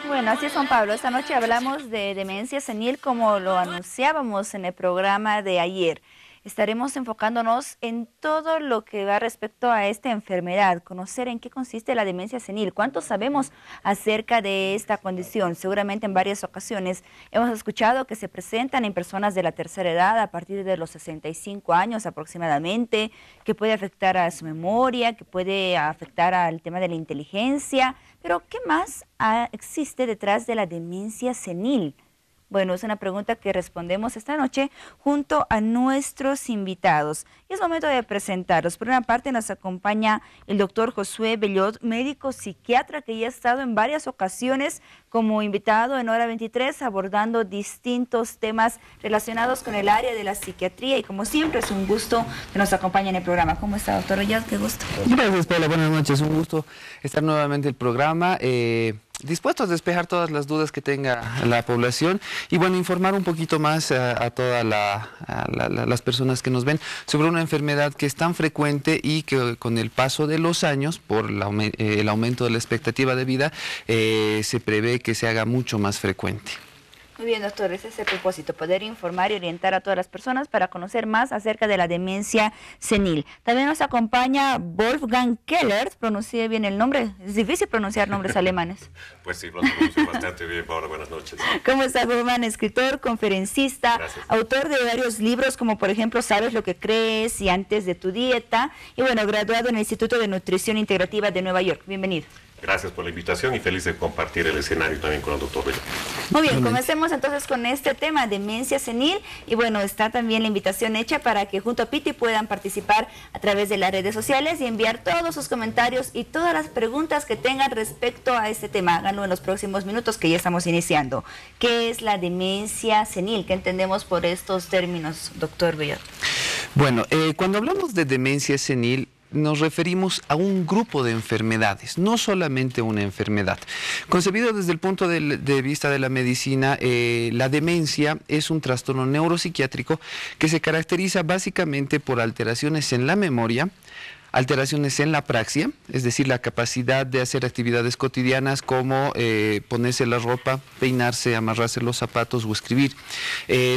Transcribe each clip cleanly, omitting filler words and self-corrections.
Bueno, así es, Juan Pablo. Esta noche hablamos de demencia senil como lo anunciábamos en el programa de ayer. Estaremos enfocándonos en todo lo que va respecto a esta enfermedad, conocer en qué consiste la demencia senil, cuánto sabemos acerca de esta condición. Seguramente en varias ocasiones hemos escuchado que se presentan en personas de la tercera edad a partir de los 65 años aproximadamente, que puede afectar a su memoria, que puede afectar al tema de la inteligencia. Pero, ¿qué más existe detrás de la demencia senil? Bueno, es una pregunta que respondemos esta noche junto a nuestros invitados. Y es momento de presentarlos. Por una parte nos acompaña el doctor Josué Bellot, médico psiquiatra que ya ha estado en varias ocasiones como invitado en Hora 23 abordando distintos temas relacionados con el área de la psiquiatría. Y como siempre es un gusto que nos acompañe en el programa. ¿Cómo está, doctor Bellot? Qué gusto. Gracias, Paula. Buenas noches. Un gusto estar nuevamente en el programa. Dispuestos a despejar todas las dudas que tenga la población y bueno, informar un poquito más a todas las personas que nos ven sobre una enfermedad que es tan frecuente y que con el paso de los años, por el aumento de la expectativa de vida, se prevé que se haga mucho más frecuente. Muy bien, doctor, ese es el propósito, poder informar y orientar a todas las personas para conocer más acerca de la demencia senil. También nos acompaña Wolfgang Keller, pronuncié bien el nombre, es difícil pronunciar nombres alemanes. Pues sí, lo pronuncio bastante bien, Paula, buenas noches. ¿Cómo está, Wolfgang? Escritor, conferencista, gracias, autor de varios libros como por ejemplo Sabes lo que crees y Antes de tu dieta, y bueno, graduado en el Instituto de Nutrición Integrativa de Nueva York. Bienvenido. Gracias por la invitación y feliz de compartir el escenario también con el doctor Bellot. Muy bien, comencemos entonces con este tema, demencia senil, y bueno, está también la invitación hecha para que junto a Piti puedan participar a través de las redes sociales y enviar todos sus comentarios y todas las preguntas que tengan respecto a este tema. Háganlo en los próximos minutos que ya estamos iniciando. ¿Qué es la demencia senil? ¿Qué entendemos por estos términos, doctor Bellot? Bueno, cuando hablamos de demencia senil, nos referimos a un grupo de enfermedades, no solamente una enfermedad. Concebido desde el punto de vista de la medicina, la demencia es un trastorno neuropsiquiátrico que se caracteriza básicamente por alteraciones en la memoria, alteraciones en la praxia, es decir, la capacidad de hacer actividades cotidianas como ponerse la ropa, peinarse, amarrarse los zapatos o escribir.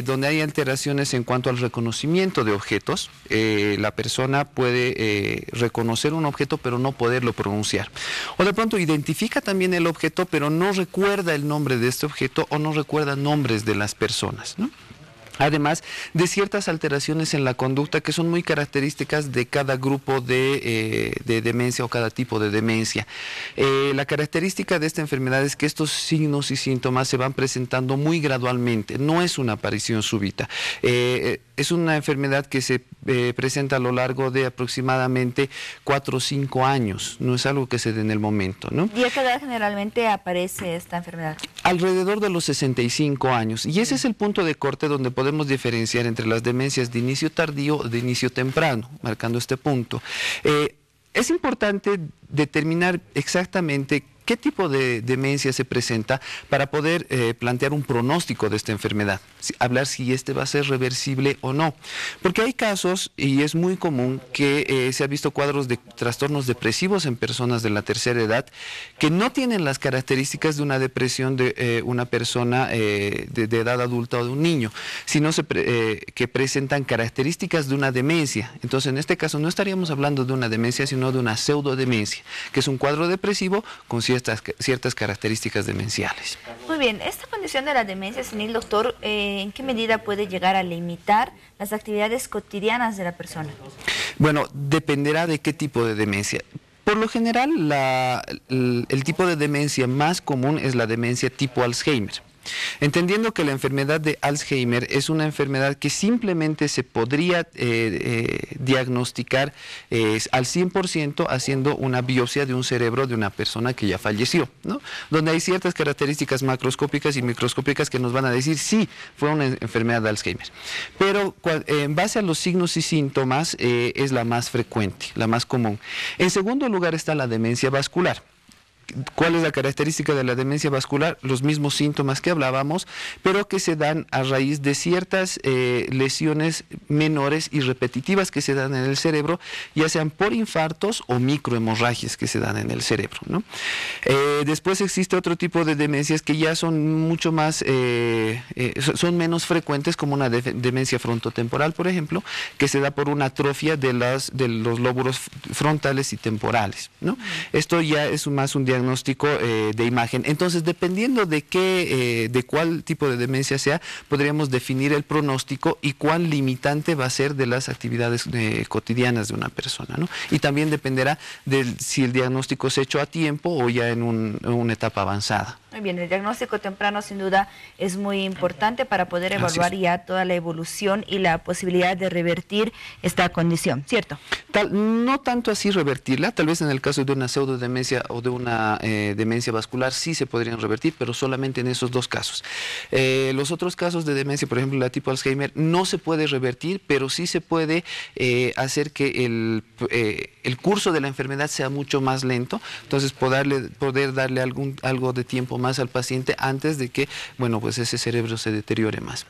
Donde hay alteraciones en cuanto al reconocimiento de objetos, la persona puede reconocer un objeto pero no poderlo pronunciar. O de pronto identifica también el objeto pero no recuerda el nombre de este objeto o no recuerda nombres de las personas, ¿no? Además de ciertas alteraciones en la conducta que son muy características de cada grupo de demencia o cada tipo de demencia. La característica de esta enfermedad es que estos signos y síntomas se van presentando muy gradualmente, no es una aparición súbita. Es una enfermedad que se presenta a lo largo de aproximadamente 4 o 5 años, no es algo que se dé en el momento, ¿no? ¿Y a qué edad generalmente aparece esta enfermedad? Alrededor de los 65 años, y ese es el punto de corte donde podemos diferenciar entre las demencias de inicio tardío o de inicio temprano, marcando este punto. Es importante determinar exactamente qué tipo de demencia se presenta para poder plantear un pronóstico de esta enfermedad, hablar si este va a ser reversible o no. Porque hay casos, y es muy común, que se ha visto cuadros de trastornos depresivos en personas de la tercera edad que no tienen las características de una depresión de una persona de edad adulta o de un niño, sino que presentan características de una demencia. Entonces, en este caso no estaríamos hablando de una demencia, sino de una pseudodemencia, que es un cuadro depresivo con ciertas características demenciales. Muy bien, esta condición de la demencia senil, doctor, ¿en qué medida puede llegar a limitar las actividades cotidianas de la persona? Bueno, dependerá de qué tipo de demencia. Por lo general, el tipo de demencia más común es la demencia tipo Alzheimer. Entendiendo que la enfermedad de Alzheimer es una enfermedad que simplemente se podría diagnosticar al 100% haciendo una biopsia de un cerebro de una persona que ya falleció, ¿no? Donde hay ciertas características macroscópicas y microscópicas que nos van a decir sí, fue una enfermedad de Alzheimer. Pero en base a los signos y síntomas es la más frecuente, la más común. En segundo lugar está la demencia vascular. ¿Cuál es la característica de la demencia vascular? Los mismos síntomas que hablábamos, pero que se dan a raíz de ciertas lesiones menores y repetitivas que se dan en el cerebro, ya sean por infartos o microhemorragias que se dan en el cerebro, ¿no? Después existe otro tipo de demencias que ya son mucho más, son menos frecuentes, como una demencia frontotemporal, por ejemplo, que se da por una atrofia de los lóbulos frontales y temporales, ¿no? Esto ya es más un diagnóstico de imagen. Entonces, dependiendo de cuál tipo de demencia sea, podríamos definir el pronóstico y cuán limitante va a ser de las actividades cotidianas de una persona, ¿no? Y también dependerá de si el diagnóstico se ha hecho a tiempo o ya en una etapa avanzada. Muy bien, el diagnóstico temprano sin duda es muy importante para poder evaluar ya toda la evolución y la posibilidad de revertir esta condición, ¿cierto? No tanto así revertirla, tal vez en el caso de una pseudodemencia o de una demencia vascular sí se podrían revertir, pero solamente en esos dos casos. Los otros casos de demencia, por ejemplo la tipo Alzheimer, no se puede revertir, pero sí se puede hacer que el curso de la enfermedad sea mucho más lento, entonces poder darle algo de tiempo más al paciente antes de que, bueno, pues ese cerebro se deteriore más.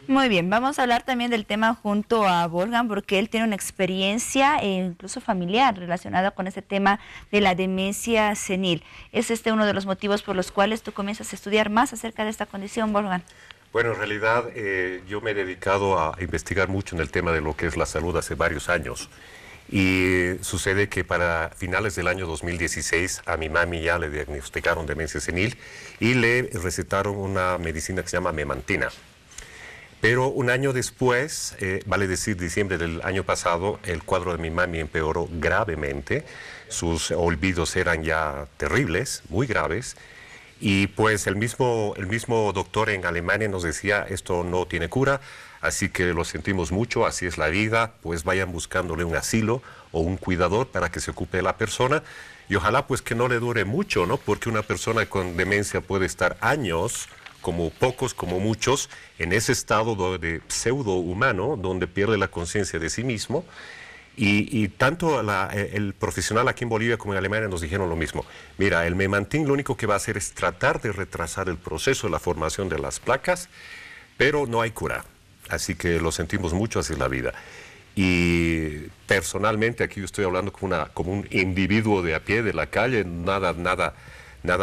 Muy bien, vamos a hablar también del tema junto a Wolfgang, porque él tiene una experiencia incluso familiar relacionada con este tema de la demencia senil. ¿Es uno de los motivos por los cuales tú comienzas a estudiar más acerca de esta condición, Wolfgang? Bueno, en realidad yo me he dedicado a investigar mucho en el tema de lo que es la salud hace varios años. Y sucede que para finales del año 2016 a mi mami ya le diagnosticaron demencia senil y le recetaron una medicina que se llama memantina. Pero un año después, vale decir diciembre del año pasado, el cuadro de mi mami empeoró gravemente. Sus olvidos eran ya terribles, muy graves. Y pues el mismo doctor en Alemania nos decía, esto no tiene cura, así que lo sentimos mucho, así es la vida, pues vayan buscándole un asilo o un cuidador para que se ocupe de la persona. Y ojalá pues que no le dure mucho, ¿no? Porque una persona con demencia puede estar años, como pocos, como muchos, en ese estado de pseudo humano, donde pierde la conciencia de sí mismo. Y tanto el profesional aquí en Bolivia como en Alemania nos dijeron lo mismo. Mira, el memantin lo único que va a hacer es tratar de retrasar el proceso de la formación de las placas, pero no hay cura. Así que lo sentimos mucho, así es la vida. Y personalmente, aquí yo estoy hablando como un individuo de a pie de la calle, nada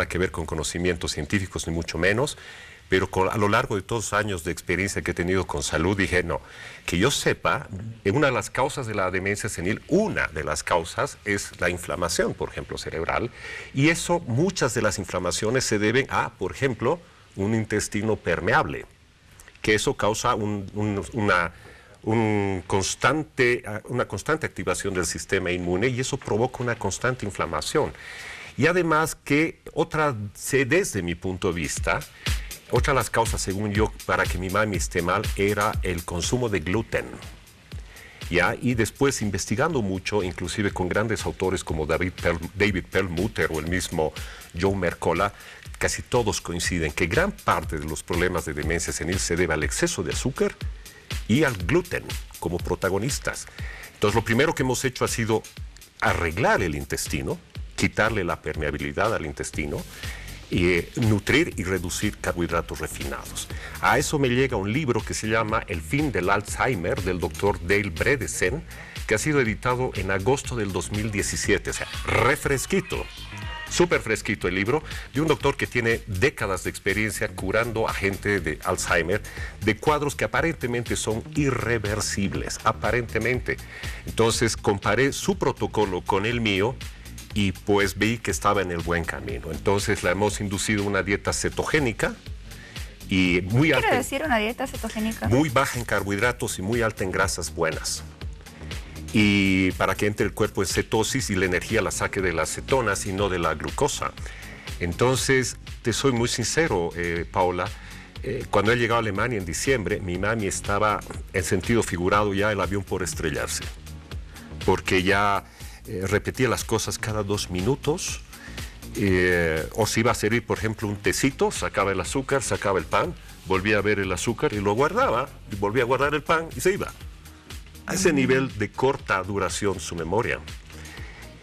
que ver con conocimientos científicos, ni mucho menos. Pero a lo largo de todos los años de experiencia que he tenido con salud, dije, no, que yo sepa, una de las causas de la demencia senil, una de las causas es la inflamación, por ejemplo, cerebral. Y eso, muchas de las inflamaciones se deben a, por ejemplo, un intestino permeable, que eso causa una constante activación del sistema inmune y eso provoca una constante inflamación. Y además que desde mi punto de vista, otra de las causas, según yo, para que mi mami esté mal, era el consumo de gluten. ¿Ya? Y después, investigando mucho, inclusive con grandes autores como David Perlmutter o el mismo Joe Mercola, casi todos coinciden que gran parte de los problemas de demencia senil se debe al exceso de azúcar y al gluten como protagonistas. Entonces, lo primero que hemos hecho ha sido arreglar el intestino, quitarle la permeabilidad al intestino, y nutrir y reducir carbohidratos refinados. A eso me llega un libro que se llama El fin del Alzheimer, del doctor Dale Bredesen, que ha sido editado en agosto del 2017, o sea, refresquito, súper fresquito el libro, de un doctor que tiene décadas de experiencia curando a gente de Alzheimer, de cuadros que aparentemente son irreversibles, aparentemente. Entonces comparé su protocolo con el mío, y pues vi que estaba en el buen camino. Entonces la hemos inducido a una dieta cetogénica y muy alta. ¿Qué quiere decir una dieta cetogénica? Muy baja en carbohidratos y muy alta en grasas buenas. Y para que entre el cuerpo en cetosis y la energía la saque de las cetonas y no de la glucosa. Entonces, te soy muy sincero, Paula, cuando he llegado a Alemania en diciembre, mi mami estaba en sentido figurado ya el avión por estrellarse. Porque ya repetía las cosas cada 2 minutos, o si iba a servir, por ejemplo, un tecito, sacaba el azúcar, sacaba el pan, volvía a ver el azúcar y lo guardaba, y volvía a guardar el pan y se iba. A ese nivel de corta duración su memoria.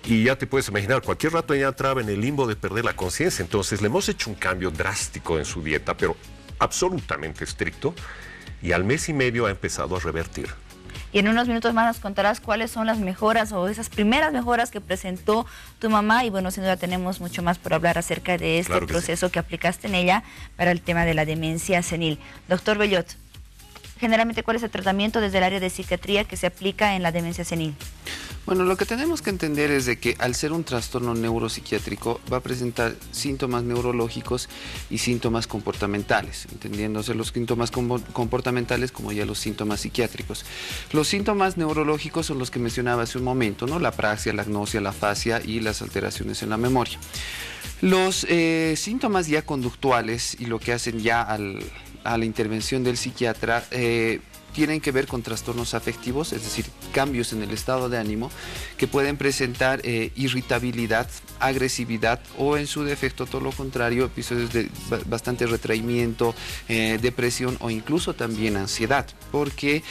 Y ya te puedes imaginar, cualquier rato ella entraba en el limbo de perder la conciencia. Entonces le hemos hecho un cambio drástico en su dieta, pero absolutamente estricto, y al mes y medio ha empezado a revertir. Y en unos minutos más nos contarás cuáles son las mejoras o esas primeras mejoras que presentó tu mamá. Y bueno, sin duda tenemos mucho más por hablar acerca de este Claro que proceso que aplicaste en ella para el tema de la demencia senil. Doctor Bellot, generalmente, ¿cuál es el tratamiento desde el área de psiquiatría que se aplica en la demencia senil? Bueno, lo que tenemos que entender es de que al ser un trastorno neuropsiquiátrico va a presentar síntomas neurológicos y síntomas comportamentales, entendiéndose los síntomas comportamentales como ya los síntomas psiquiátricos. Los síntomas neurológicos son los que mencionaba hace un momento, ¿no? La apraxia, la agnosia, la afasia y las alteraciones en la memoria. Los síntomas ya conductuales y lo que hacen ya a la intervención del psiquiatra tienen que ver con trastornos afectivos, es decir, cambios en el estado de ánimo que pueden presentar irritabilidad, agresividad o en su defecto todo lo contrario, episodios de bastante retraimiento, depresión o incluso también ansiedad, porque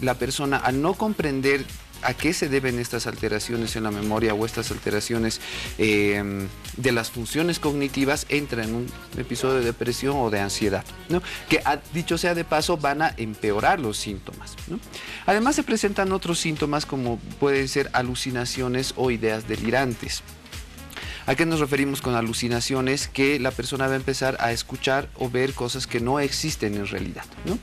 la persona al no comprender a qué se deben estas alteraciones en la memoria o estas alteraciones de las funciones cognitivas, entra en un episodio de depresión o de ansiedad, ¿no? Que dicho sea de paso van a empeorar los síntomas, ¿no? Además se presentan otros síntomas como pueden ser alucinaciones o ideas delirantes. ¿A qué nos referimos con alucinaciones? Que la persona va a empezar a escuchar o ver cosas que no existen en realidad, ¿no?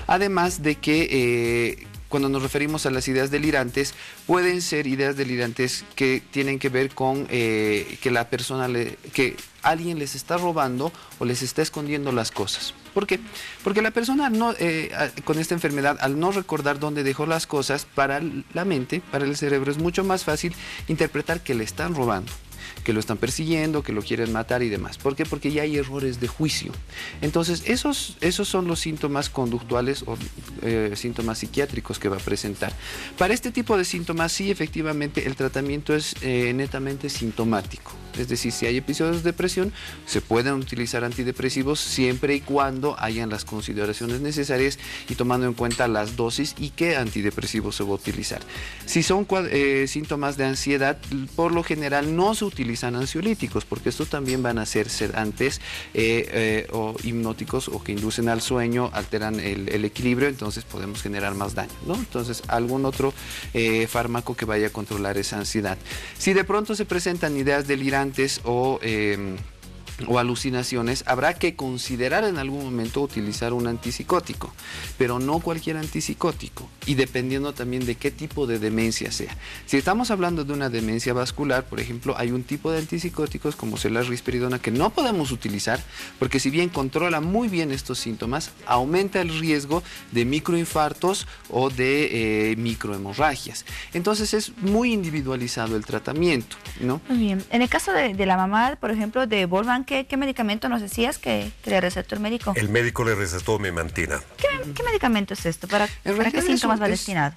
Además de que cuando nos referimos a las ideas delirantes, pueden ser ideas delirantes que tienen que ver con que la persona, que alguien les está robando o les está escondiendo las cosas. ¿Por qué? Porque la persona con esta enfermedad, al no recordar dónde dejó las cosas, para la mente, para el cerebro, es mucho más fácil interpretar que le están robando, que lo están persiguiendo, que lo quieren matar y demás. ¿Por qué? Porque ya hay errores de juicio. Entonces, esos son los síntomas conductuales o síntomas psiquiátricos que va a presentar. Para este tipo de síntomas, sí, efectivamente, el tratamiento es netamente sintomático. Es decir, si hay episodios de depresión, se pueden utilizar antidepresivos siempre y cuando hayan las consideraciones necesarias y tomando en cuenta las dosis y qué antidepresivos se va a utilizar. Si son síntomas de ansiedad, por lo general no se utilizan ansiolíticos, porque estos también van a ser sedantes o hipnóticos o que inducen al sueño, alteran el equilibrio, entonces podemos generar más daño, ¿no? Entonces, algún otro fármaco que vaya a controlar esa ansiedad. Si de pronto se presentan ideas delirantes o alucinaciones, habrá que considerar en algún momento utilizar un antipsicótico, pero no cualquier antipsicótico, y dependiendo también de qué tipo de demencia sea. Si estamos hablando de una demencia vascular, por ejemplo, hay un tipo de antipsicóticos como es la risperidona que no podemos utilizar, porque si bien controla muy bien estos síntomas, aumenta el riesgo de microinfartos o de microhemorragias. Entonces es muy individualizado el tratamiento, ¿no? Muy bien. En el caso de la mamá, por ejemplo, de Wolfgang, ¿qué medicamento nos decías que le recetó el médico? El médico le recetó memantina. ¿Qué medicamento es esto? ¿Para qué síntomas va destinado?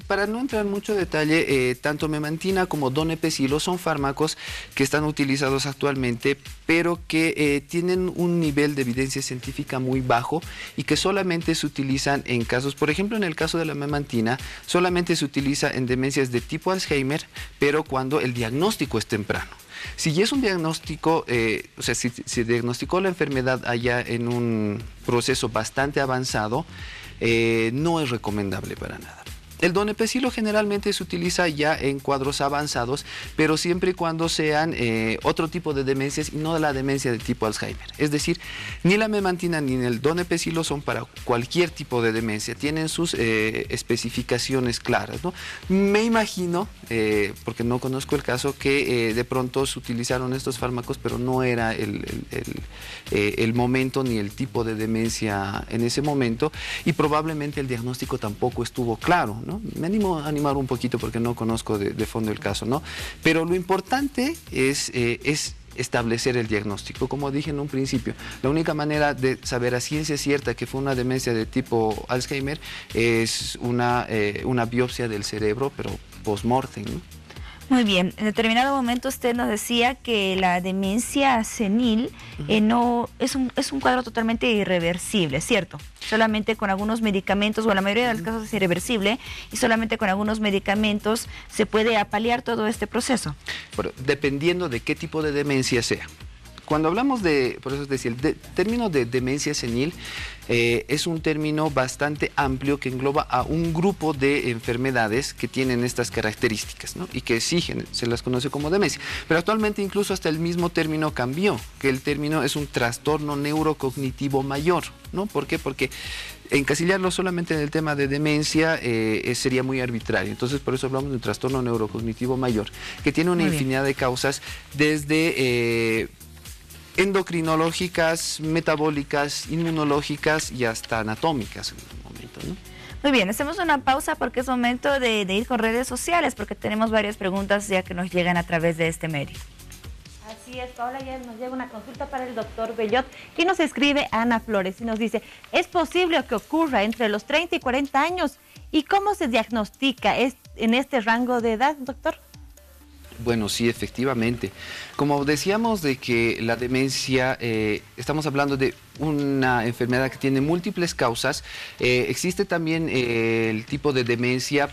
Para no entrar en mucho detalle, tanto memantina como donepezilo son fármacos que están utilizados actualmente, pero que tienen un nivel de evidencia científica muy bajo y que solamente se utilizan en casos, por ejemplo, en el caso de la memantina, solamente se utiliza en demencias de tipo Alzheimer, pero cuando el diagnóstico es temprano. Si ya es un diagnóstico, o sea, si se diagnosticó la enfermedad allá en un proceso bastante avanzado, no es recomendable para nada. El donepezilo generalmente se utiliza ya en cuadros avanzados, pero siempre y cuando sean otro tipo de demencias y no la demencia de tipo Alzheimer. Es decir, ni la memantina ni el donepezilo son para cualquier tipo de demencia, tienen sus especificaciones claras, ¿no? Me imagino, porque no conozco el caso, que de pronto se utilizaron estos fármacos, pero no era el momento ni el tipo de demencia en ese momento, y probablemente el diagnóstico tampoco estuvo claro, ¿no? Me animo a animar un poquito porque no conozco de fondo el caso, ¿no? Pero lo importante es establecer el diagnóstico. Como dije en un principio, la única manera de saber a ciencia cierta que fue una demencia de tipo Alzheimer es una biopsia del cerebro, pero post-mortem, ¿no? Muy bien, en determinado momento usted nos decía que la demencia senil no es un cuadro totalmente irreversible, ¿cierto? Solamente con algunos medicamentos, o en la mayoría de los casos es irreversible, y solamente con algunos medicamentos se puede apalear todo este proceso. Bueno, dependiendo de qué tipo de demencia sea. Cuando hablamos de, por eso es decir, el término de demencia senil es un término bastante amplio que engloba a un grupo de enfermedades que tienen estas características, ¿no? Y que sí se las conoce como demencia. Pero actualmente incluso hasta el mismo término cambió, que el término es un trastorno neurocognitivo mayor, ¿no? ¿Por qué? Porque encasillarlo solamente en el tema de demencia sería muy arbitrario. Entonces, por eso hablamos de un trastorno neurocognitivo mayor, que tiene una infinidad de causas, desde endocrinológicas, metabólicas, inmunológicas y hasta anatómicas en un momento, ¿no? Muy bien, hacemos una pausa porque es momento de ir con redes sociales, porque tenemos varias preguntas ya que nos llegan a través de este medio. Así es, Paola, ya nos llega una consulta para el doctor Bellot, que nos escribe Ana Flores y nos dice: ¿es posible que ocurra entre los 30 y 40 años? ¿Y cómo se diagnostica en este rango de edad, doctor? Bueno, sí, efectivamente. Como decíamos de que la demencia, estamos hablando de una enfermedad que tiene múltiples causas. Existe también el tipo de demencia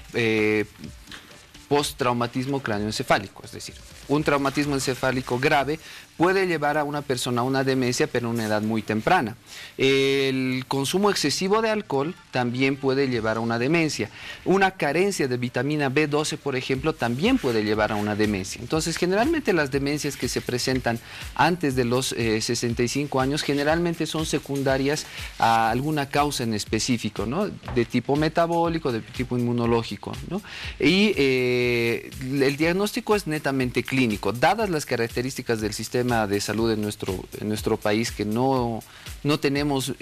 post-traumatismo cráneoencefálico, es decir, un traumatismo encefálico grave puede llevar a una persona a una demencia, pero a una edad muy temprana. El consumo excesivo de alcohol también puede llevar a una demencia. Una carencia de vitamina B12, por ejemplo, también puede llevar a una demencia. Entonces, generalmente las demencias que se presentan antes de los 65 años, generalmente son secundarias a alguna causa en específico, ¿no? De tipo metabólico, de tipo inmunológico, ¿no? Y el diagnóstico es netamente clínico, dadas las características del sistema de salud en nuestro país, que no tenemos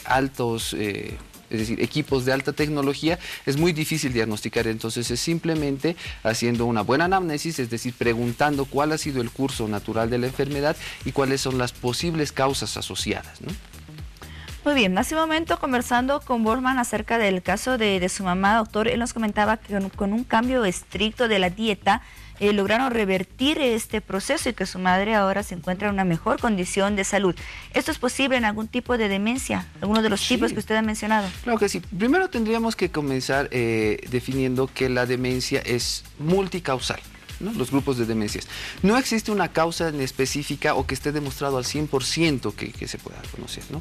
altos, es decir, equipos de alta tecnología. Es muy difícil diagnosticar. Entonces es simplemente haciendo una buena anamnesis, es decir, preguntando cuál ha sido el curso natural de la enfermedad y cuáles son las posibles causas asociadas, ¿no? Muy bien, hace un momento conversando con Borman acerca del caso de su mamá, doctor, él nos comentaba que con un cambio estricto de la dieta lograron revertir este proceso y que su madre ahora se encuentra en una mejor condición de salud. ¿Esto es posible en algún tipo de demencia? ¿Alguno de los tipos que usted ha mencionado? Claro que sí. Primero tendríamos que comenzar definiendo que la demencia es multicausal, ¿no? Los grupos de demencias. No existe una causa en específica o que esté demostrado al 100% que se pueda conocer, ¿no?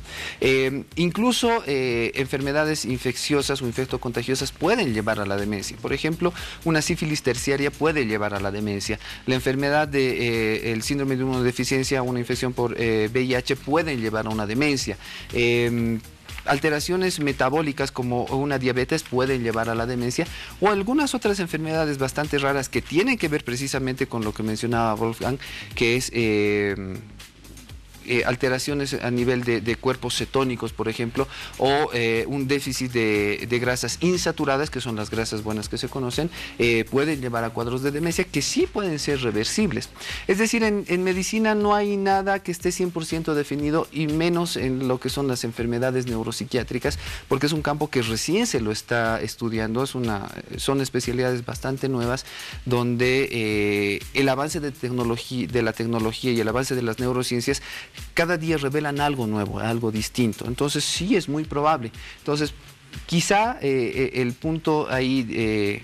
Incluso enfermedades infecciosas o infectocontagiosas pueden llevar a la demencia. Por ejemplo, una sífilis terciaria puede llevar a la demencia. La enfermedad el síndrome de inmunodeficiencia o una infección por VIH pueden llevar a una demencia. Alteraciones metabólicas como una diabetes pueden llevar a la demencia, o algunas otras enfermedades bastante raras que tienen que ver precisamente con lo que mencionaba Wolfgang, que es alteraciones a nivel de cuerpos cetónicos, por ejemplo, o un déficit de grasas insaturadas, que son las grasas buenas que se conocen, pueden llevar a cuadros de demencia que sí pueden ser reversibles. Es decir, en medicina no hay nada que esté 100% definido, y menos en lo que son las enfermedades neuropsiquiátricas, porque es un campo que recién se lo está estudiando. Son especialidades bastante nuevas, donde el avance de la tecnología y el avance de las neurociencias cada día revelan algo nuevo, algo distinto. Entonces sí es muy probable. Entonces quizá el punto ahí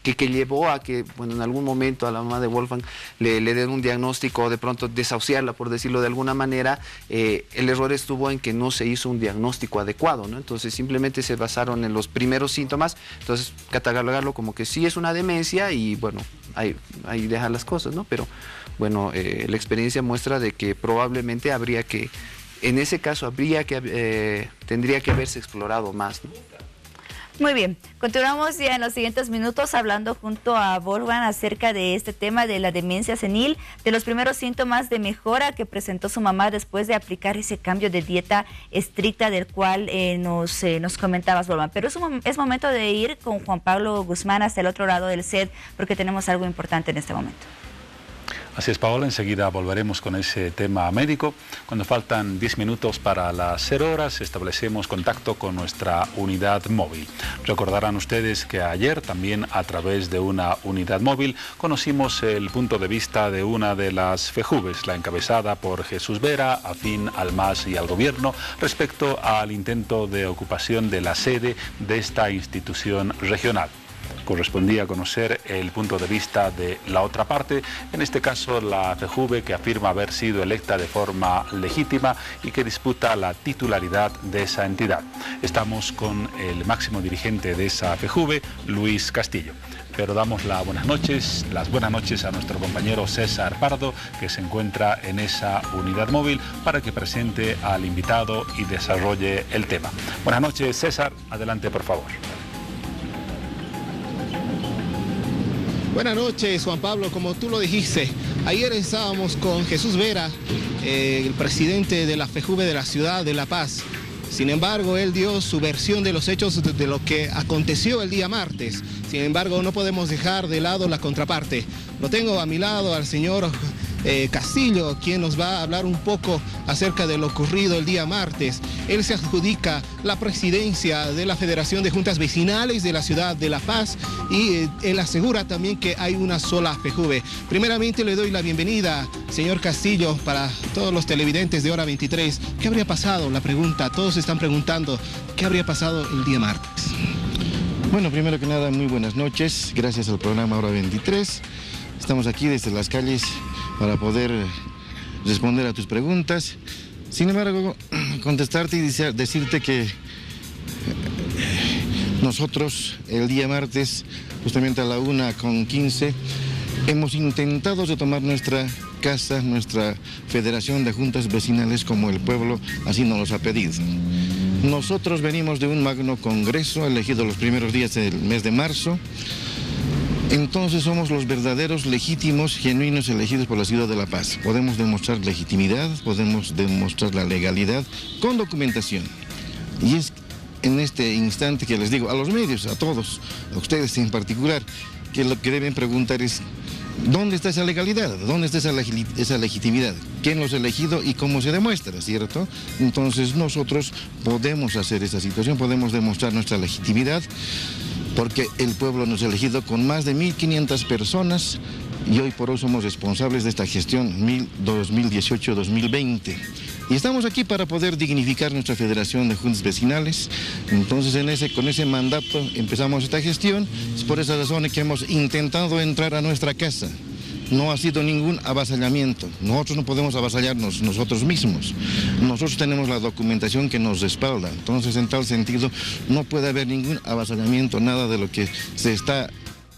que llevó a que, bueno, en algún momento a la mamá de Wolfgang le den un diagnóstico, o de pronto desahuciarla, por decirlo de alguna manera, el error estuvo en que no se hizo un diagnóstico adecuado, ¿no? Entonces simplemente se basaron en los primeros síntomas. Entonces catalogarlo como que sí es una demencia y bueno, ahí dejan las cosas, ¿no? Pero bueno, la experiencia muestra de que probablemente en ese caso tendría que haberse explorado más, ¿no? Muy bien, continuamos ya en los siguientes minutos hablando junto a Wolfgang acerca de este tema de la demencia senil, de los primeros síntomas de mejora que presentó su mamá después de aplicar ese cambio de dieta estricta del cual nos comentabas, Wolfgang. Pero es momento de ir con Juan Pablo Guzmán hasta el otro lado del set, porque tenemos algo importante en este momento. Así es, Paola, enseguida volveremos con ese tema médico. Cuando faltan 10 minutos para las 0 horas, establecemos contacto con nuestra unidad móvil. Recordarán ustedes que ayer también a través de una unidad móvil conocimos el punto de vista de una de las FEJUVES, la encabezada por Jesús Vera, afín al MAS y al Gobierno, respecto al intento de ocupación de la sede de esta institución regional. Correspondía conocer el punto de vista de la otra parte, en este caso la FEJUVE, que afirma haber sido electa de forma legítima y que disputa la titularidad de esa entidad. Estamos con el máximo dirigente de esa FEJUVE, Luis Castillo. Pero damos las buenas noches a nuestro compañero César Pardo, que se encuentra en esa unidad móvil, para que presente al invitado y desarrolle el tema. Buenas noches, César, adelante por favor. Buenas noches, Juan Pablo. Como tú lo dijiste, ayer estábamos con Jesús Vera, el presidente de la FEJUVE de la ciudad de La Paz. Sin embargo, él dio su versión de los hechos de lo que aconteció el día martes. Sin embargo, no podemos dejar de lado la contraparte. Lo tengo a mi lado al señor Castillo, quien nos va a hablar un poco acerca de lo ocurrido el día martes. Él se adjudica la presidencia de la Federación de Juntas Vecinales de la ciudad de La Paz y él asegura también que hay una sola FEJUVE. Primeramente le doy la bienvenida, señor Castillo, para todos los televidentes de Hora 23. ¿Qué habría pasado? La pregunta, todos están preguntando, ¿qué habría pasado el día martes? Bueno, primero que nada, muy buenas noches. Gracias al programa Hora 23. Estamos aquí desde las calles para poder responder a tus preguntas. Sin embargo, contestarte y decirte que nosotros el día martes, justamente a la 1:15, hemos intentado retomar nuestra casa, nuestra Federación de Juntas Vecinales, como el pueblo así nos los ha pedido. Nosotros venimos de un magno congreso elegido los primeros días del mes de marzo. Entonces somos los verdaderos, legítimos, genuinos elegidos por la ciudad de La Paz. Podemos demostrar legitimidad, podemos demostrar la legalidad con documentación. Y es en este instante que les digo a los medios, a todos, a ustedes en particular, que lo que deben preguntar es: ¿dónde está esa legalidad? ¿Dónde está esa legitimidad? ¿Quién los ha elegido y cómo se demuestra, cierto? Entonces nosotros podemos hacer esa situación, podemos demostrar nuestra legitimidad, porque el pueblo nos ha elegido con más de 1.500 personas y hoy por hoy somos responsables de esta gestión 2018-2020. Y estamos aquí para poder dignificar nuestra Federación de Juntas Vecinales. Entonces con ese mandato empezamos esta gestión. Es por esa razón que hemos intentado entrar a nuestra casa. No ha sido ningún avasallamiento. Nosotros no podemos avasallarnos nosotros mismos. Nosotros tenemos la documentación que nos respalda. Entonces, en tal sentido, no puede haber ningún avasallamiento, nada de lo que se está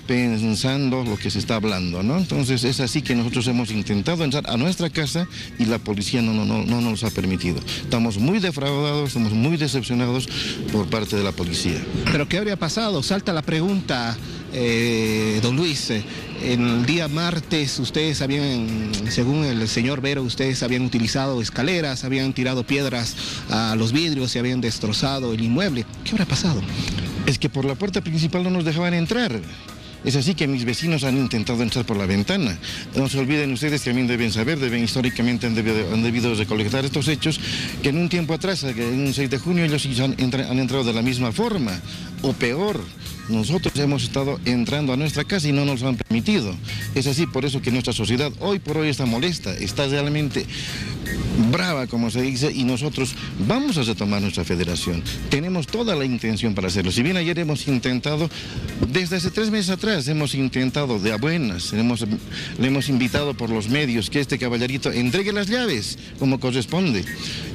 pensando, lo que se está hablando, ¿no? Entonces es así que nosotros hemos intentado entrar a nuestra casa y la policía no nos ha permitido. Estamos muy defraudados, estamos muy decepcionados por parte de la policía. ¿Pero qué habría pasado? Salta la pregunta, don Luis. El día martes ustedes habían, según el señor Vero, ustedes habían utilizado escaleras, habían tirado piedras a los vidrios y habían destrozado el inmueble. ¿Qué habrá pasado? Es que por la puerta principal no nos dejaban entrar. Es así que mis vecinos han intentado entrar por la ventana. No se olviden ustedes, que también deben saber, históricamente han debido recolectar estos hechos, que en un tiempo atrás, en un 6 de junio, ellos han entrado de la misma forma, o peor. Nosotros hemos estado entrando a nuestra casa y no nos lo han permitido. Es así, por eso que nuestra sociedad hoy por hoy está molesta, está realmente brava, como se dice, y nosotros vamos a retomar nuestra federación. Tenemos toda la intención para hacerlo. Si bien ayer hemos intentado, desde hace 3 meses atrás, hemos intentado de a buenas, le hemos invitado por los medios que este caballerito entregue las llaves como corresponde.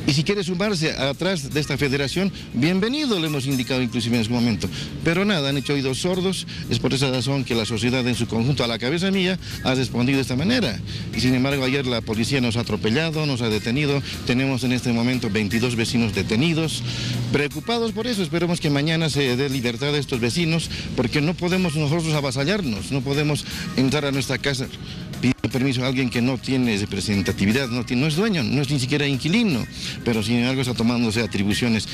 Y si quiere sumarse atrás de esta federación, bienvenido, le hemos indicado inclusive en su momento. Pero nada, han hecho oídos sordos. Es por esa razón que la sociedad en su conjunto, a la cabeza mía, ha respondido de esta manera. Y sin embargo, ayer la policía nos ha atropellado, nos ha detenido. Tenemos en este momento 22 vecinos detenidos. Preocupados por eso, esperemos que mañana se dé libertad a estos vecinos, porque no podemos nosotros avasallarnos, no podemos entrar a nuestra casa pidiendo permiso a alguien que no tiene representatividad, no es dueño, no es ni siquiera inquilino, pero sin embargo está tomándose atribuciones,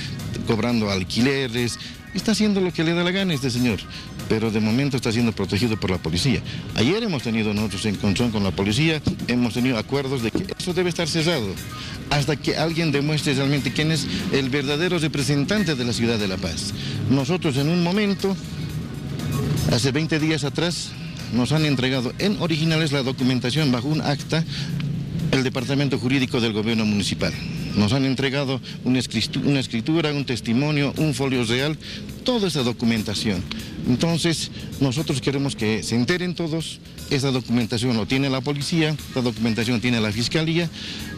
cobrando alquileres, está haciendo lo que le da la gana a este señor, pero de momento está siendo protegido por la policía. Ayer hemos tenido nosotros encontrón con la policía, hemos tenido acuerdos de que eso debe estar cerrado hasta que alguien demuestre realmente quién es el verdadero representante de la ciudad de La Paz. Nosotros en un momento, hace 20 días atrás, nos han entregado en originales la documentación bajo un acta el Departamento Jurídico del Gobierno Municipal. Nos han entregado una escritura, un testimonio, un folio real, toda esa documentación. Entonces, nosotros queremos que se enteren todos, esa documentación lo tiene la policía, la documentación tiene la fiscalía,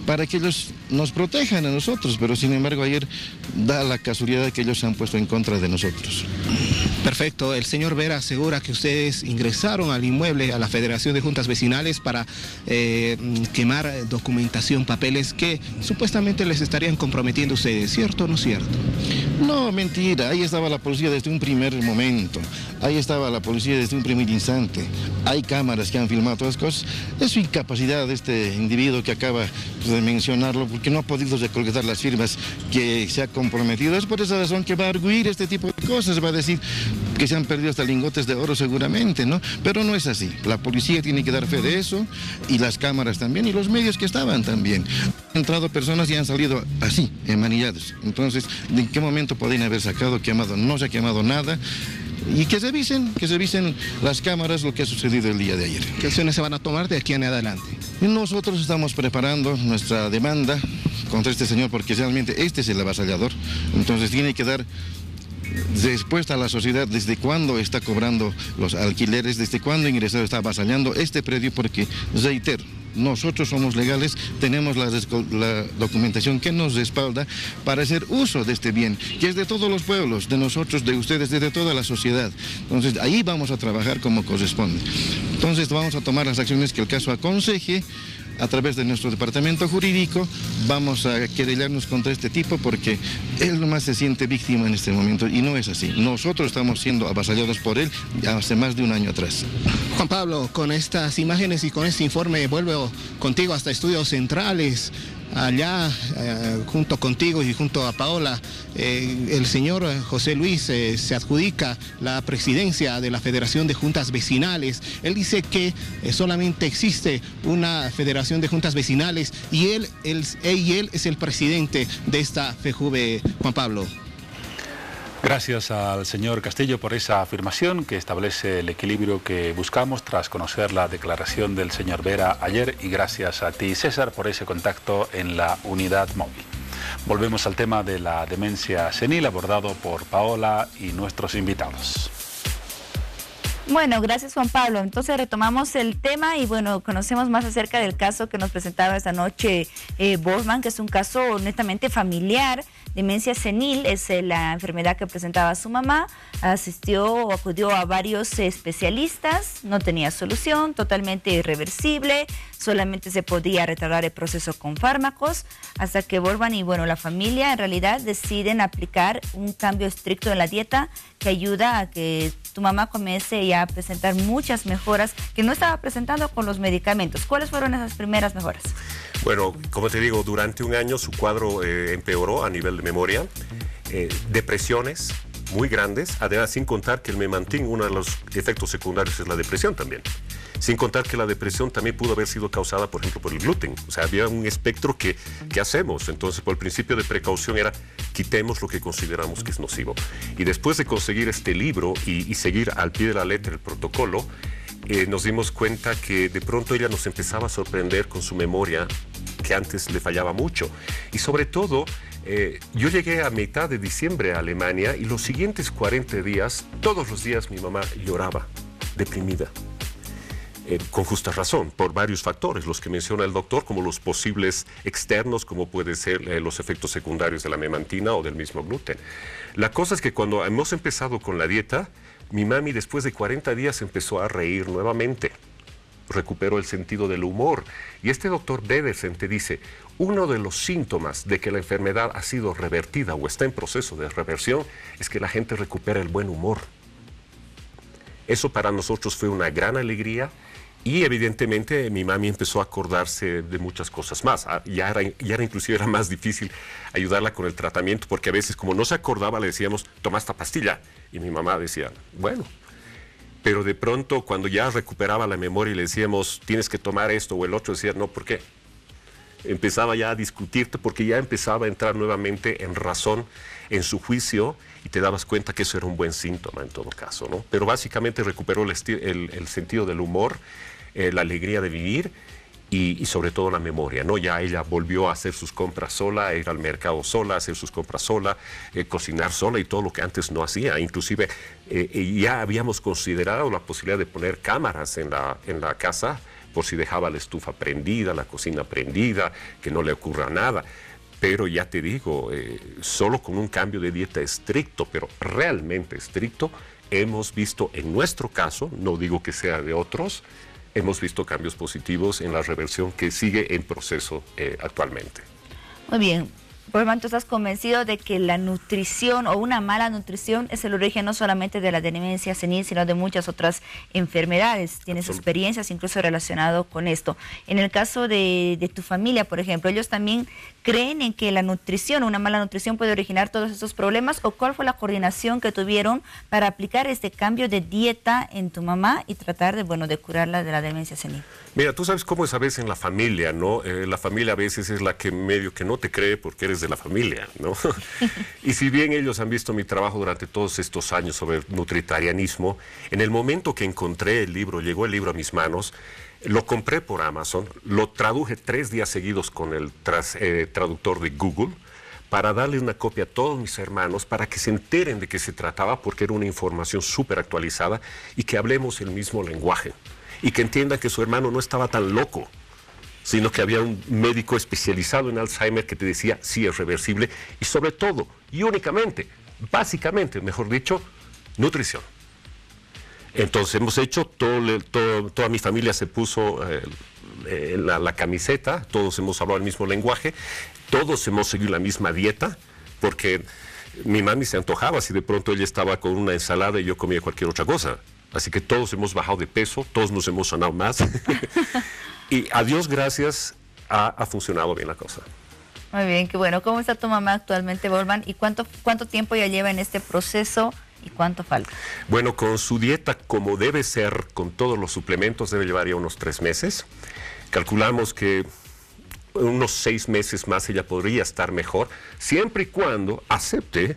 para que ellos nos protejan a nosotros, pero sin embargo ayer da la casualidad que ellos se han puesto en contra de nosotros. Perfecto. El señor Vera asegura que ustedes ingresaron al inmueble, a la Federación de Juntas Vecinales, para quemar documentación, papeles que supuestamente les estarían comprometiendo a ustedes. ¿Cierto o no cierto? No, mentira. Ahí estaba la policía desde un primer momento. Ahí estaba la policía desde un primer instante. Hay cámaras que han filmado todas las cosas. Es su incapacidad de este individuo que acaba de mencionarlo, porque no ha podido recolectar las firmas que se ha comprometido. Es por esa razón que va a arguir este tipo de cosas. Va a decir que se han perdido hasta lingotes de oro seguramente, ¿no? Pero no es así. La policía tiene que dar fe de eso, y las cámaras también, y los medios que estaban también. Han entrado personas y han salido así, emanillados. Entonces, ¿en qué momento pueden haber sacado, quemado? No se ha quemado nada. Y que se avisen las cámaras lo que ha sucedido el día de ayer. ¿Qué acciones se van a tomar de aquí en adelante? Nosotros estamos preparando nuestra demanda contra este señor, porque realmente este es el avasallador. Entonces tiene que dar respuesta a la sociedad desde cuándo está cobrando los alquileres, desde cuándo ingresado está avasallando este predio, porque, reitero, nosotros somos legales, tenemos la documentación que nos respalda para hacer uso de este bien, que es de todos los pueblos, de nosotros, de ustedes, de toda la sociedad. Entonces, ahí vamos a trabajar como corresponde. Entonces, vamos a tomar las acciones que el caso aconseje. A través de nuestro departamento jurídico vamos a querellarnos contra este tipo, porque él nomás se siente víctima en este momento, y no es así. Nosotros estamos siendo avasallados por él hace más de un año atrás. Juan Pablo, con estas imágenes y con este informe vuelvo contigo hasta Estudios Centrales. Allá, junto contigo y junto a Paola, el señor José Luis se adjudica la presidencia de la Federación de Juntas Vecinales. Él dice que solamente existe una Federación de Juntas Vecinales y él es el presidente de esta FEJUVE, Juan Pablo. Gracias al señor Castillo por esa afirmación que establece el equilibrio que buscamos tras conocer la declaración del señor Vera ayer, y gracias a ti, César, por ese contacto en la unidad móvil. Volvemos al tema de la demencia senil abordado por Paola y nuestros invitados. Bueno, gracias Juan Pablo. Entonces retomamos el tema y bueno, conocemos más acerca del caso que nos presentaba esta noche Bosman, que es un caso netamente familiar. Demencia senil es la enfermedad que presentaba su mamá. Acudió a varios especialistas, no tenía solución, totalmente irreversible, solamente se podía retardar el proceso con fármacos, hasta que Bosman y bueno, la familia en realidad deciden aplicar un cambio estricto en la dieta que ayuda a que tu mamá comience ya a presentar muchas mejoras que no estaba presentando con los medicamentos. ¿Cuáles fueron esas primeras mejoras? Bueno, como te digo, durante un año su cuadro empeoró a nivel de memoria, depresiones muy grandes, además sin contar que el memantin, uno de los efectos secundarios es la depresión también. Sin contar que la depresión también pudo haber sido causada, por ejemplo, por el gluten. O sea, había un espectro que hacemos. Entonces, por el principio de precaución era quitemos lo que consideramos que es nocivo. Y después de conseguir este libro y seguir al pie de la letra el protocolo, nos dimos cuenta que de pronto ella nos empezaba a sorprender con su memoria, que antes le fallaba mucho. Y sobre todo, yo llegué a mitad de diciembre a Alemania y los siguientes 40 días, todos los días mi mamá lloraba, deprimida. Con justa razón, por varios factores, los que menciona el doctor, como los posibles externos, como pueden ser los efectos secundarios de la memantina o del mismo gluten. La cosa es que cuando hemos empezado con la dieta, mi mami después de 40 días empezó a reír nuevamente, recuperó el sentido del humor. Y este doctor Bedersen te dice, uno de los síntomas de que la enfermedad ha sido revertida o está en proceso de reversión es que la gente recupera el buen humor. Eso para nosotros fue una gran alegría Y evidentemente mi mami empezó a acordarse de muchas cosas más. Ya era inclusive era más difícil ayudarla con el tratamiento, porque a veces como no se acordaba le decíamos, toma esta pastilla. Y mi mamá decía, bueno. Pero de pronto cuando ya recuperaba la memoria y le decíamos, tienes que tomar esto o el otro, decía, no, ¿por qué? Empezaba ya a discutirte porque ya empezaba a entrar nuevamente en razón, en su juicio, y te dabas cuenta que eso era un buen síntoma en todo caso, ¿no? Pero básicamente recuperó el sentido del humor, la alegría de vivir y sobre todo la memoria, ¿no? Ya ella volvió a hacer sus compras sola, a ir al mercado sola, a hacer sus compras sola, cocinar sola y todo lo que antes no hacía. Inclusive ya habíamos considerado la posibilidad de poner cámaras en la casa por si dejaba la estufa prendida, la cocina prendida, que no le ocurra nada. Pero ya te digo, solo con un cambio de dieta estricto, pero realmente estricto, hemos visto en nuestro caso, no digo que sea de otros, hemos visto cambios positivos en la reversión que sigue en proceso actualmente. Muy bien. Por lo tanto, ¿estás convencido de que la nutrición o una mala nutrición es el origen no solamente de la demencia senil, sino de muchas otras enfermedades? ¿Tienes experiencias incluso relacionado con esto? En el caso de tu familia, por ejemplo, ¿ellos también creen en que la nutrición, una mala nutrición puede originar todos estos problemas? ¿O cuál fue la coordinación que tuvieron para aplicar este cambio de dieta en tu mamá y tratar de curarla de la demencia senil? Mira, tú sabes cómo es a veces en la familia, ¿no? La familia a veces es la que medio que no te cree porque eres de la familia, ¿no? Y si bien ellos han visto mi trabajo durante todos estos años sobre nutritarianismo, en el momento que encontré el libro, llegó el libro a mis manos, lo compré por Amazon, lo traduje 3 días seguidos con el traductor de Google para darle una copia a todos mis hermanos para que se enteren de qué se trataba, porque era una información súper actualizada y que hablemos el mismo lenguaje y que entiendan que su hermano no estaba tan loco, sino que había un médico especializado en Alzheimer que te decía, sí, es reversible, y sobre todo, y únicamente, básicamente, mejor dicho, nutrición. Entonces hemos hecho, toda mi familia se puso la camiseta, todos hemos hablado el mismo lenguaje, todos hemos seguido la misma dieta, porque mi mami se antojaba si de pronto ella estaba con una ensalada y yo comía cualquier otra cosa. Así que todos hemos bajado de peso, todos nos hemos sanado más. Y a Dios gracias ha funcionado bien la cosa. Muy bien, qué bueno. ¿Cómo está tu mamá actualmente, Volman? ¿Y cuánto tiempo ya lleva en este proceso y cuánto falta? Bueno, con su dieta como debe ser, con todos los suplementos, debe llevar ya unos 3 meses. Calculamos que unos 6 meses más ella podría estar mejor, siempre y cuando acepte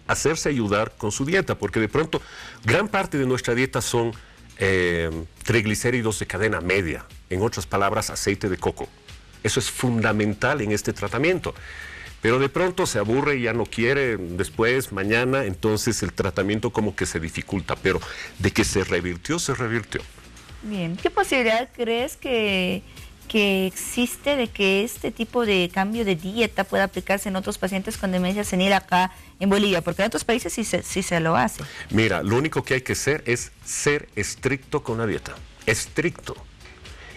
hacerse ayudar con su dieta, porque de pronto gran parte de nuestra dieta son triglicéridos de cadena media, en otras palabras, aceite de coco. Eso es fundamental en este tratamiento. Pero de pronto se aburre y ya no quiere, después, mañana, entonces el tratamiento como que se dificulta, pero de que se revirtió, se revirtió. Bien, ¿qué posibilidad crees que existe de que este tipo de cambio de dieta pueda aplicarse en otros pacientes con demencia senil acá en Bolivia? Porque en otros países sí se lo hace. Mira, lo único que hay que hacer es ser estricto con la dieta, estricto.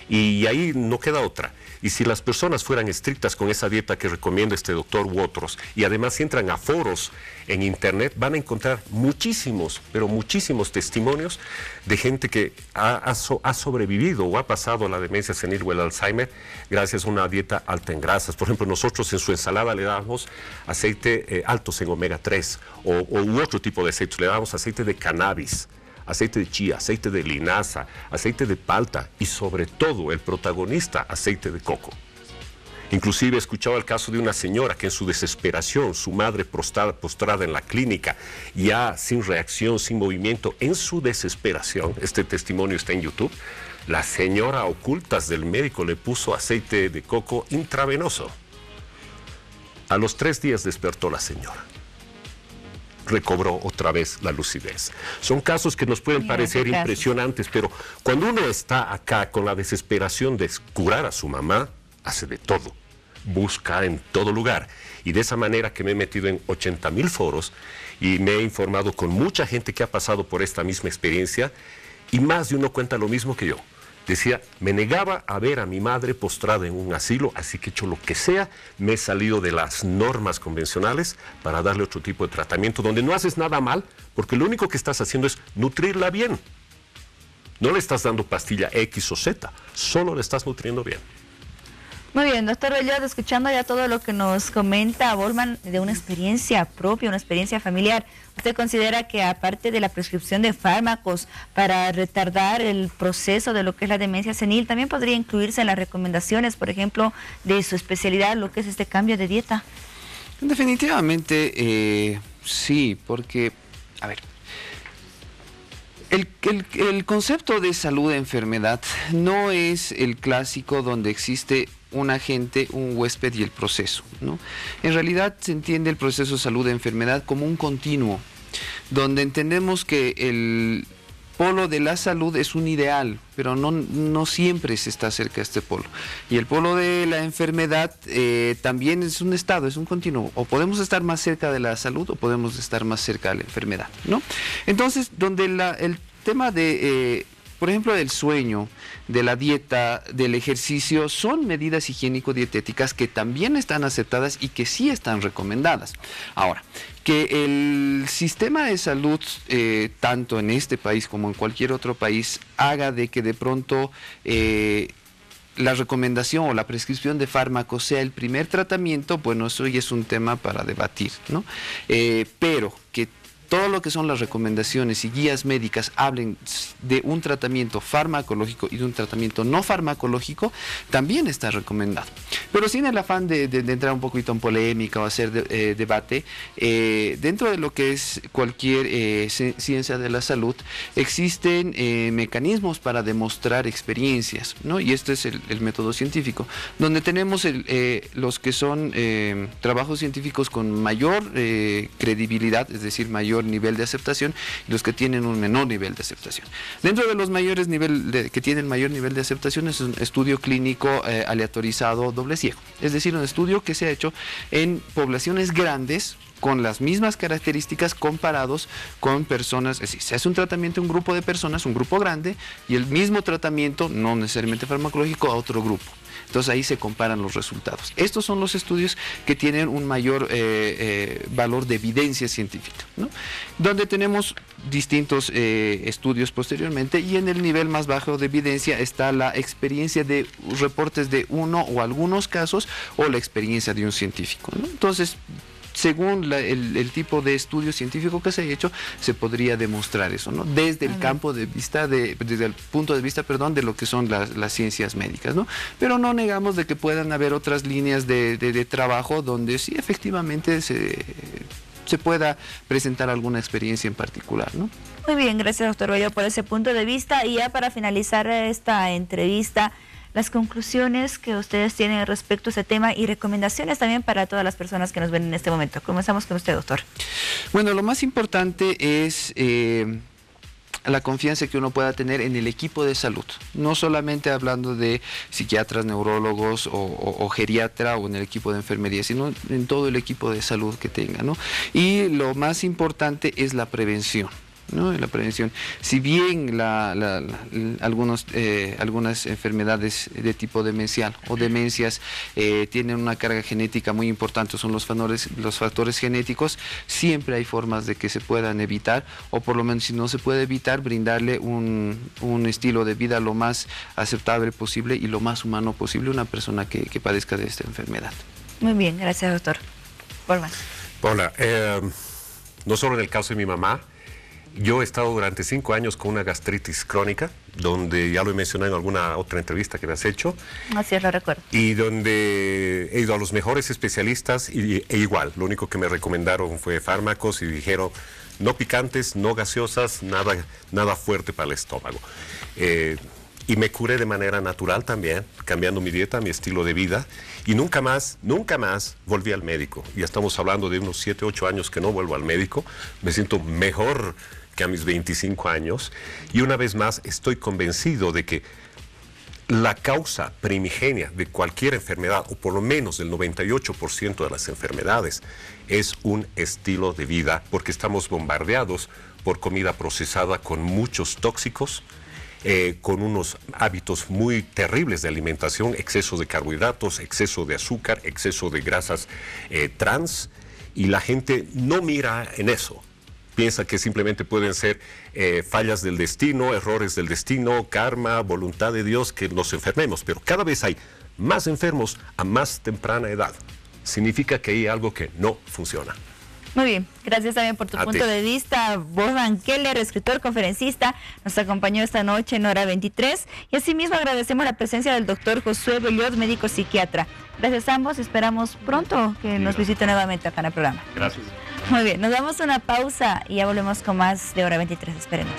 Y ahí no queda otra. Y si las personas fueran estrictas con esa dieta que recomienda este doctor u otros, y además si entran a foros en internet, van a encontrar muchísimos, pero muchísimos testimonios de gente que ha sobrevivido o ha pasado la demencia senil o el Alzheimer gracias a una dieta alta en grasas. Por ejemplo, nosotros en su ensalada le damos aceite altos en omega 3 u otro tipo de aceites. Le damos aceite de cannabis, aceite de chía, aceite de linaza, aceite de palta y sobre todo el protagonista, aceite de coco. Inclusive he escuchado el caso de una señora que en su desesperación, su madre postrada en la clínica, ya sin reacción, sin movimiento, en su desesperación, este testimonio está en YouTube, la señora a ocultas del médico le puso aceite de coco intravenoso. A los 3 días despertó la señora. Recobró otra vez la lucidez. Son casos que nos pueden parecer impresionantes, pero cuando uno está acá con la desesperación de curar a su mamá, hace de todo, busca en todo lugar. Y de esa manera que me he metido en 80,000 foros y me he informado con mucha gente que ha pasado por esta misma experiencia, y más de uno cuenta lo mismo que yo. Decía, me negaba a ver a mi madre postrada en un asilo, así que he hecho lo que sea, me he salido de las normas convencionales para darle otro tipo de tratamiento, donde no haces nada mal, porque lo único que estás haciendo es nutrirla bien. No le estás dando pastilla X o Z, solo le estás nutriendo bien. Muy bien, doctor Bellot, escuchando ya todo lo que nos comenta Volman de una experiencia propia, una experiencia familiar, ¿usted considera que aparte de la prescripción de fármacos para retardar el proceso de lo que es la demencia senil, también podría incluirse en las recomendaciones, por ejemplo, de su especialidad, lo que es este cambio de dieta? Definitivamente sí, porque, a ver, el concepto de salud-enfermedad no es el clásico donde existe un agente, un huésped y el proceso, ¿no? En realidad se entiende el proceso de salud-enfermedad como un continuo, donde entendemos que el polo de la salud es un ideal, pero no siempre se está cerca de este polo. Y el polo de la enfermedad también es un estado, es un continuo. O podemos estar más cerca de la salud o podemos estar más cerca de la enfermedad, ¿no? Entonces, donde el tema de, por ejemplo, del sueño, de la dieta, del ejercicio, son medidas higiénico-dietéticas que también están aceptadas y que sí están recomendadas. Ahora, que el sistema de salud, tanto en este país como en cualquier otro país, haga de que de pronto la recomendación o la prescripción de fármacos sea el primer tratamiento, bueno, eso ya es un tema para debatir, ¿no? Pero que todo lo que son las recomendaciones y guías médicas hablen de un tratamiento farmacológico y de un tratamiento no farmacológico, también está recomendado. Pero sin el afán de entrar un poquito en polémica o hacer debate, dentro de lo que es cualquier ciencia de la salud, existen mecanismos para demostrar experiencias, ¿no? Y este es el método científico, donde tenemos los que son trabajos científicos con mayor credibilidad, es decir, mayor nivel de aceptación, y los que tienen un menor nivel de aceptación. Dentro de los mayores que tienen mayor nivel de aceptación es un estudio clínico aleatorizado doble ciego, es decir, un estudio que se ha hecho en poblaciones grandes con las mismas características comparados con personas, es decir, se hace un tratamiento a un grupo de personas, un grupo grande, y el mismo tratamiento, no necesariamente farmacológico, a otro grupo. Entonces ahí se comparan los resultados. Estos son los estudios que tienen un mayor valor de evidencia científica, ¿no? Donde tenemos distintos estudios posteriormente, y en el nivel más bajo de evidencia está la experiencia de reportes de uno o algunos casos o la experiencia de un científico, ¿no? Entonces, según el tipo de estudio científico que se ha hecho, se podría demostrar eso, ¿no? Desde el campo de vista, desde el punto de vista, perdón, de lo que son las ciencias médicas, ¿no? Pero no negamos de que puedan haber otras líneas de trabajo donde sí efectivamente se pueda presentar alguna experiencia en particular, ¿no? Muy bien, gracias, doctor Bello, por ese punto de vista. Y ya para finalizar esta entrevista, las conclusiones que ustedes tienen respecto a ese tema y recomendaciones también para todas las personas que nos ven en este momento. Comenzamos con usted, doctor. Bueno, lo más importante es la confianza que uno pueda tener en el equipo de salud, no solamente hablando de psiquiatras, neurólogos o geriatra o en el equipo de enfermería, sino en todo el equipo de salud que tenga, ¿no? Y lo más importante es la prevención, ¿no? La prevención. Si bien algunas enfermedades de tipo demencial o demencias tienen una carga genética muy importante, son los factores genéticos, siempre hay formas de que se puedan evitar, o por lo menos si no se puede evitar, brindarle un estilo de vida lo más aceptable posible y lo más humano posible a una persona que padezca de esta enfermedad. Muy bien, gracias, doctor. Volman. Hola, no solo en el caso de mi mamá, yo he estado durante 5 años con una gastritis crónica, donde ya lo he mencionado en alguna otra entrevista que me has hecho. Así es, lo recuerdo. Y donde he ido a los mejores especialistas e igual, lo único que me recomendaron fue fármacos y dijeron no picantes, no gaseosas, nada fuerte para el estómago. Y me curé de manera natural también, cambiando mi dieta, mi estilo de vida. Y nunca más volví al médico. Ya estamos hablando de unos 7, 8 años que no vuelvo al médico. Me siento mejor que a mis 25 años. Y una vez más estoy convencido de que la causa primigenia de cualquier enfermedad, o por lo menos del 98% de las enfermedades, es un estilo de vida, porque estamos bombardeados por comida procesada con muchos tóxicos, con unos hábitos muy terribles de alimentación, exceso de carbohidratos, exceso de azúcar, exceso de grasas trans, y la gente no mira en eso. piensa que simplemente pueden ser fallas del destino, errores del destino, karma, voluntad de Dios que nos enfermemos, pero cada vez hay más enfermos a más temprana edad. Significa que hay algo que no funciona. Muy bien, gracias también por tu punto de vista. Wolfgang Keller, escritor, conferencista, nos acompañó esta noche en Hora 23. Y asimismo agradecemos la presencia del doctor Josué Bellot, médico psiquiatra. Gracias a ambos, esperamos pronto que nos visite nuevamente acá en el programa. Gracias. Muy bien, nos damos una pausa y ya volvemos con más de Hora 23, esperemos.